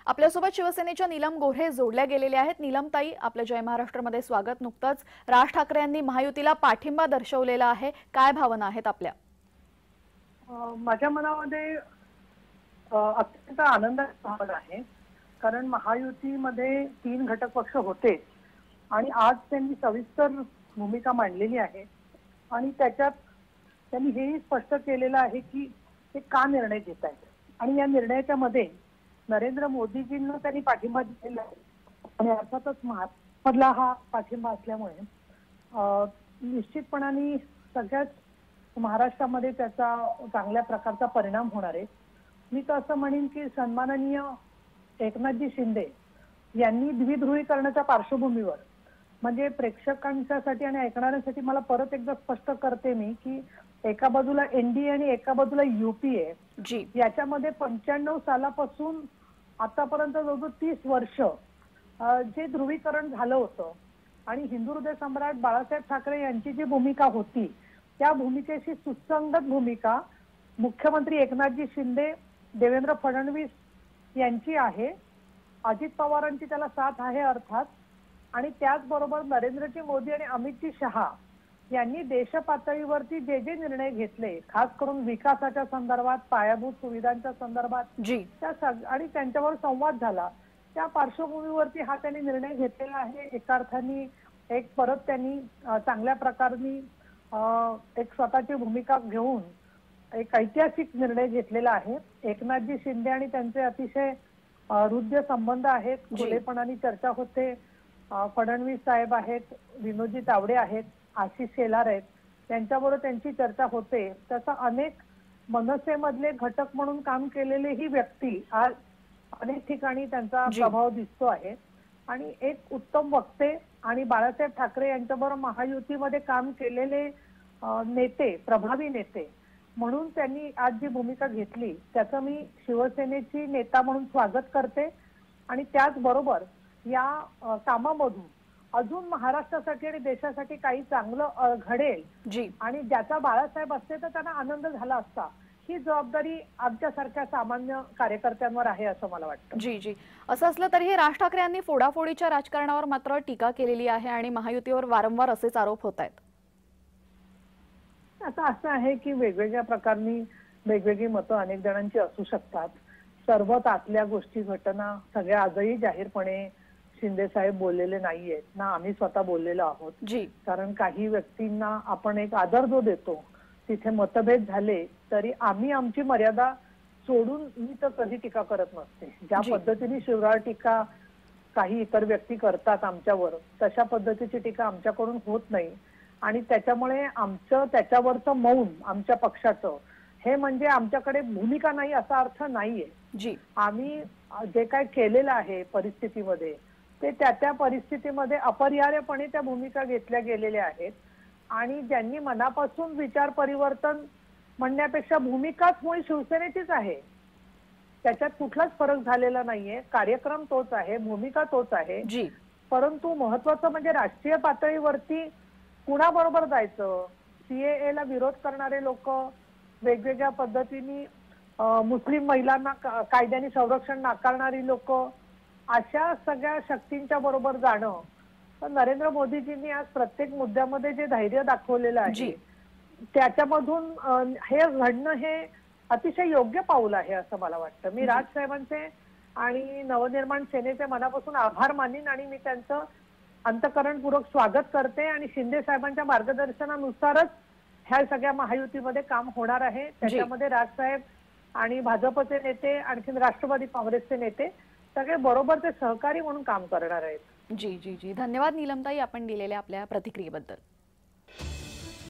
आपल्यासोबत शिवसेनेच्या नीलम गोऱ्हे जोडल्या गेलेल्या आहेत। नीलमताई, आपल्या जय महाराष्ट्रमध्ये स्वागत। नुकतंच राज ठाकरे यांनी महायुतीला पाठिंबा दर्शवलेला आहे, काय भावना आहेत आपल्या? माझ्या मनामध्ये अत्यंत आनंदाची भावना आहे, कारण महायुतीमध्ये 3 घटक पक्ष होते आणि आज त्यांनी सविस्तर भूमिका मांडलेली आहे आणि त्याच्यात त्यांनी हेही स्पष्ट केलेलं आहे की ते का निर्णय घेत आहेत आणि या निर्णयाच्या मध्ये नरेंद्र मोदीजींना त्यांनी पाठिंबा दिलेला आहे आणि अर्थातच महाराष्ट्रातला हा पाठिंबा असल्यामुळे निश्चितपणाने सगळ्याच महाराष्ट्रामध्ये त्याचा चांगल्या प्रकारचा परिणाम होणार आहे। मी तर असं म्हणेन की सन्माननीय एकनाथजी शिंदे यांनी द्विध्रुवीकरणाच्या पार्श्वभूमीवर म्हणजे प्रेक्षकांसाठी आणि ऐकणाऱ्यांसाठी मला परत एकदा स्पष्ट करते मी की एका बाजूला एनडीए आणि एका बाजूला यूपीए याच्यामध्ये 95 सालापासून आतापर्यंत जवळजवळ 30 वर्ष जे ध्रुवीकरण झालं होतं आणि हिंदू हृदय सम्राट बाळासाहेब ठाकरे यांची जी भूमिका होती त्या भूमिकेशी सुसंगत भूमिका मुख्यमंत्री एकनाथजी शिंदे देवेंद्र फडणवीस यांची आहे। अजित पवारांची त्याला साथ आहे अर्थात, आणि त्याचबरोबर नरेंद्रजी मोदी आणि अमितजी शहा यांनी देश पातळीवरती जे जे निर्णय घेतले, खास करून विकासाच्या संदर्भात, पायाभूत सुविधांच्या संदर्भात आणि त्यांच्यावर संवाद झाला, त्या पार्श्वभूमीवरती हा त्यांनी निर्णय घेतलेला आहे। एका अर्थाने परत त्यांनी चांगल्या प्रकारे एक स्वतःची भूमिका घेऊन एक ऐतिहासिक निर्णय घेतलेला आहे। एकनाथजी शिंदे आणि त्यांचे अतिशय हृदय संबंध आहेत, खुलेपणाने चर्चा होते। फडणवीस साहेब आहेत, विनोदजी तावडे आहेत, आशिष शेलार आहेत, त्यांच्याबरोबर त्यांची चर्चा होते। तसा अनेक मनसेमधले घटक म्हणून काम केलेले ही व्यक्ती आज अनेक ठिकाणी त्यांचा प्रभाव दिसतो आहे आणि एक उत्तम वक्ते आणि बाळासाहेब ठाकरे यांच्याबरोबर महायुतीमध्ये काम केलेले नेते, प्रभावी नेते म्हणून त्यांनी आज जी भूमिका घेतली त्याचं मी शिवसेनेची नेता म्हणून स्वागत करते आणि त्याचबरोबर या कामामधून अजून महाराष्ट्रासाठी आणि देशासाठी काही चांगलं घडेल आणि ज्याचा बाळासाहेब असते तर त्यांना आनंद झाला असता, ही जबाबदारी आमच्यासारख्या सामान्य कार्यकर्त्यांवर आहे असं मला वाटतं। जी असं असलं तरीही राज ठाकरे यांनी फोडाफोडीच्या राजकारणावर मात्र टीका केलेली आहे आणि महायुतीवर वारंवार असेच आरोप होत आहेत। आता असं आहे की वेगवेगळ्या प्रकारनी वेगवेगळी मतं अनेक जणांची असू शकतात। सर्वात आतल्या गोष्टी, घटना सगळ्या आजही जाहीरपणे शिंदे साहेब बोललेले नाहीयेत ना आम्ही स्वतः बोललेलो आहोत। कारण काही व्यक्तींना आपण एक आदर जो देतो तिथे मतभेद झाले तरी आम्ही आमची मर्यादा सोडून मी तर कधी टीका करत नसते। ज्या पद्धतीने शिवराळ टीका काही इतर व्यक्ती करतात आमच्यावर, तशा पद्धतीची टीका आमच्याकडून होत नाही आणि त्याच्यामुळे आमचं त्याच्यावरचं मौन आमच्या पक्षाचं हे म्हणजे आमच्याकडे भूमिका नाही असा अर्थ नाहीये। आम्ही जे काय केलेलं आहे परिस्थितीमध्ये ते त्या परिस्थितीमध्ये अपरिहार्यपणे त्या भूमिका घेतल्या गेलेल्या आहेत आणि ज्यांनी मनापासून विचार परिवर्तन म्हणण्यापेक्षा भूमिकाच मुळी शिवसेनेचीच आहे, त्याच्यात कुठलाच फरक झालेला नाहीये। कार्यक्रम तोच आहे, भूमिका तोच आहे, परंतु महत्वाचं म्हणजे राष्ट्रीय पातळीवरती कुणाबरोबर जायचं। सीएए ला विरोध करणारे लोक, वेगवेगळ्या पद्धतीने मुस्लिम महिलांना कायद्याने संरक्षण नाकारणारी लोक, अशा सगळ्या शक्तींच्या बरोबर जाणं, तर नरेंद्र मोदीजींनी आज प्रत्येक मुद्द्यामध्ये जे धैर्य दाखवलेलं आहे त्याच्यामधून हे घडणं हे अतिशय योग्य पाऊल आहे असं मला वाटतं। मी राज साहेबांचे आणि नवनिर्माण सेनेचे मनापासून आभार मानीन आणि मी त्यांचं अंतःकरणपूर्वक स्वागत करते आणि शिंदे साहेबांच्या मार्गदर्शनानुसारच ह्या सगळ्या महायुतीमध्ये काम होणार आहे। त्याच्यामध्ये राजसाहेब आणि भाजपचे नेते, आणखी राष्ट्रवादी काँग्रेसचे नेते सगळे बरोबर ते सहकारी म्हणून काम करणार आहेत। जी धन्यवाद नीलमताई, आपण दिलेल्या आपल्या प्रतिक्रियेबद्दल।